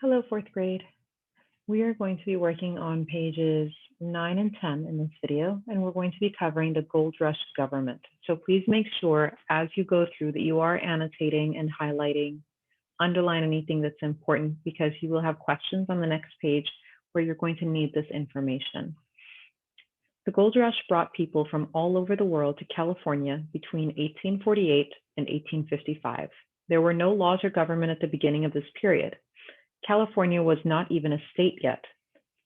Hello, fourth grade. We are going to be working on pages 9 and 10 in this video, and we're going to be covering the Gold Rush government. So please make sure as you go through that you are annotating and highlighting, underline anything that's important because you will have questions on the next page where you're going to need this information. The Gold Rush brought people from all over the world to California between 1848 and 1855. There were no laws or government at the beginning of this period. California was not even a state yet.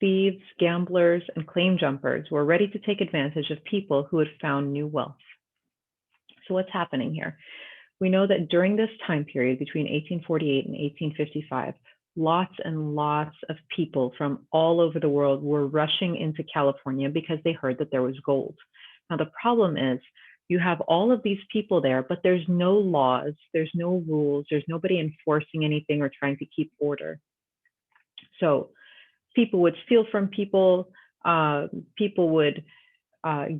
Thieves, gamblers, and claim jumpers were ready to take advantage of people who had found new wealth. So what's happening here? We know that during this time period between 1848 and 1855, lots and lots of people from all over the world were rushing into California because they heard that there was gold. Now, the problem is you have all of these people there, but there's no laws, there's no rules, there's nobody enforcing anything or trying to keep order. So people would steal from people, people would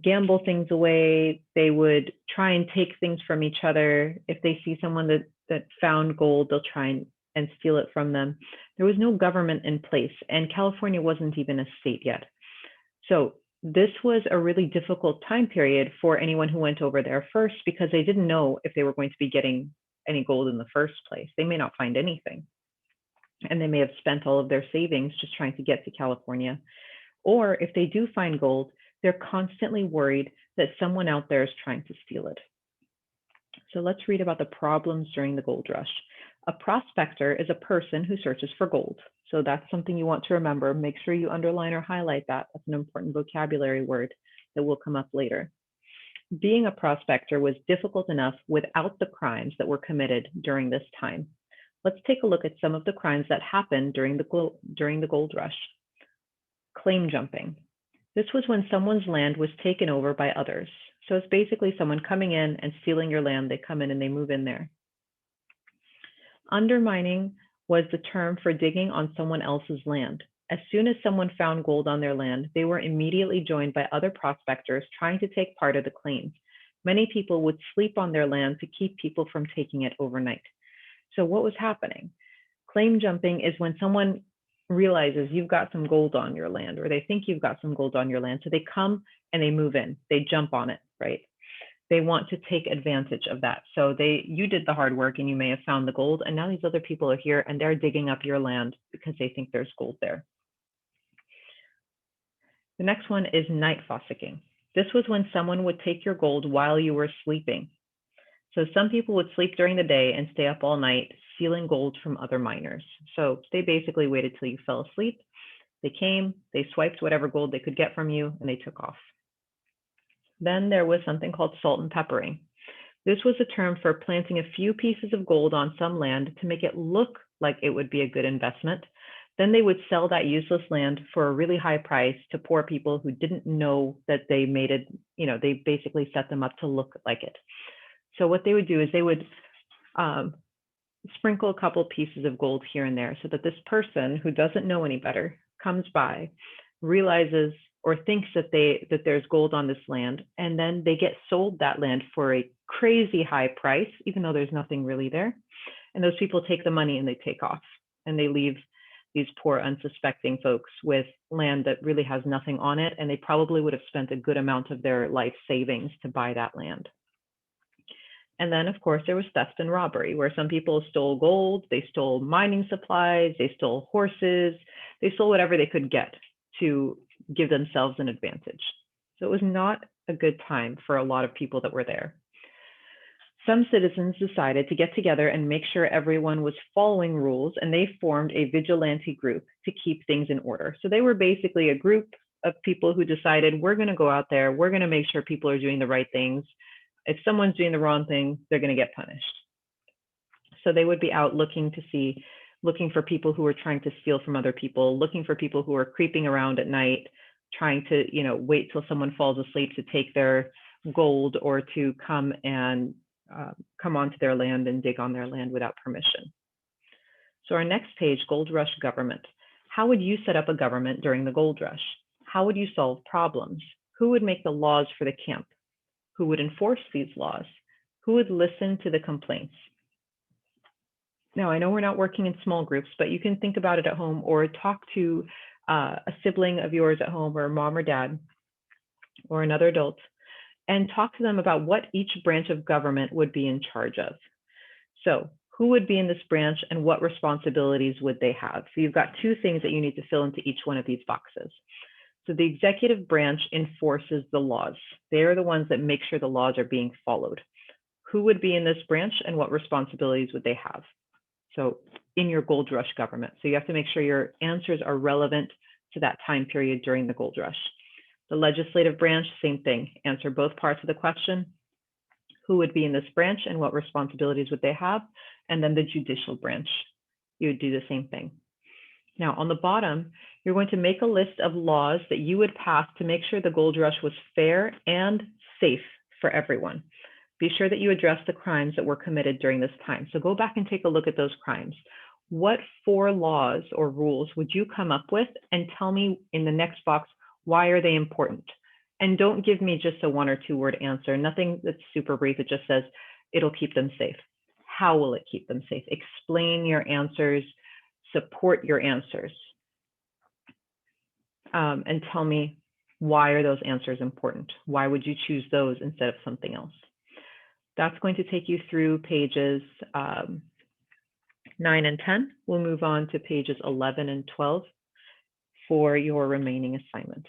gamble things away, they would try and take things from each other. If they see someone that found gold, they'll try and steal it from them. There was no government in place, and California wasn't even a state yet. So this was a really difficult time period for anyone who went over there first because they didn't know if they were going to be getting any gold in the first place. They may not find anything, and they may have spent all of their savings just trying to get to California. Or if they do find gold, they're constantly worried that someone out there is trying to steal it. So let's read about the problems during the gold rush. A prospector is a person who searches for gold. So that's something you want to remember. Make sure you underline or highlight that. That's an important vocabulary word that will come up later. Being a prospector was difficult enough without the crimes that were committed during this time. Let's take a look at some of the crimes that happened during the gold rush. Claim jumping. This was when someone's land was taken over by others. So it's basically someone coming in and stealing your land. They come in and they move in there. Undermining was the term for digging on someone else's land. As soon as someone found gold on their land, they were immediately joined by other prospectors trying to take part of the claims. Many people would sleep on their land to keep people from taking it overnight. So what was happening? Claim jumping is when someone realizes you've got some gold on your land, or they think you've got some gold on your land. So they come and they move in, they jump on it, right? They want to take advantage of that. So you did the hard work and you may have found the gold, and now these other people are here and they're digging up your land because they think there's gold there. The next one is night fossicking. This was when someone would take your gold while you were sleeping. So some people would sleep during the day and stay up all night stealing gold from other miners. So they basically waited till you fell asleep. They came, they swiped whatever gold they could get from you, and they took off. Then there was something called salt and peppering. This was a term for planting a few pieces of gold on some land to make it look like it would be a good investment. Then they would sell that useless land for a really high price to poor people who didn't know that they made it, they basically set them up to look like it. So what they would do is they would sprinkle a couple pieces of gold here and there so that this person who doesn't know any better comes by, realizes or thinks that there's gold on this land, and then they get sold that land for a crazy high price, even though there's nothing really there. And those people take the money and they take off, and they leave these poor unsuspecting folks with land that really has nothing on it, and they probably would have spent a good amount of their life savings to buy that land. And then, of course, there was theft and robbery, where some people stole gold, they stole mining supplies, they stole horses, they stole whatever they could get to give themselves an advantage. So it was not a good time for a lot of people that were there. Some citizens decided to get together and make sure everyone was following rules, and they formed a vigilante group to keep things in order. So they were basically a group of people who decided, we're going to go out there, we're going to make sure people are doing the right things. If someone's doing the wrong thing, they're going to get punished. So they would be out looking for people who were trying to steal from other people, looking for people who were creeping around at night, trying to, wait till someone falls asleep to take their gold or to come onto their land and dig on their land without permission. So our next page, Gold Rush government. How would you set up a government during the gold rush? How would you solve problems? Who would make the laws for the camp? Who would enforce these laws? Who would listen to the complaints? Now, I know we're not working in small groups, but you can think about it at home or talk to a sibling of yours at home, or mom or dad, or another adult, and talk to them about what each branch of government would be in charge of. So, who would be in this branch and what responsibilities would they have? So, you've got two things that you need to fill into each one of these boxes. So, the executive branch enforces the laws. They are the ones that make sure the laws are being followed. Who would be in this branch and what responsibilities would they have? So, in your gold rush government. So, you have to make sure your answers are relevant to that time period during the gold rush. The legislative branch, same thing. Answer both parts of the question. Who would be in this branch and what responsibilities would they have? And then the judicial branch, you would do the same thing. Now, on the bottom, you're going to make a list of laws that you would pass to make sure the gold rush was fair and safe for everyone. Be sure that you address the crimes that were committed during this time. So go back and take a look at those crimes. What 4 laws or rules would you come up with, and tell me in the next box, why are they important? And don't give me just a 1 or 2 word answer, nothing that's super brief. It just says it'll keep them safe. How will it keep them safe? Explain your answers, support your answers, and tell me, why are those answers important? Why would you choose those instead of something else? That's going to take you through pages 9 and 10. We'll move on to pages 11 and 12 for your remaining assignment.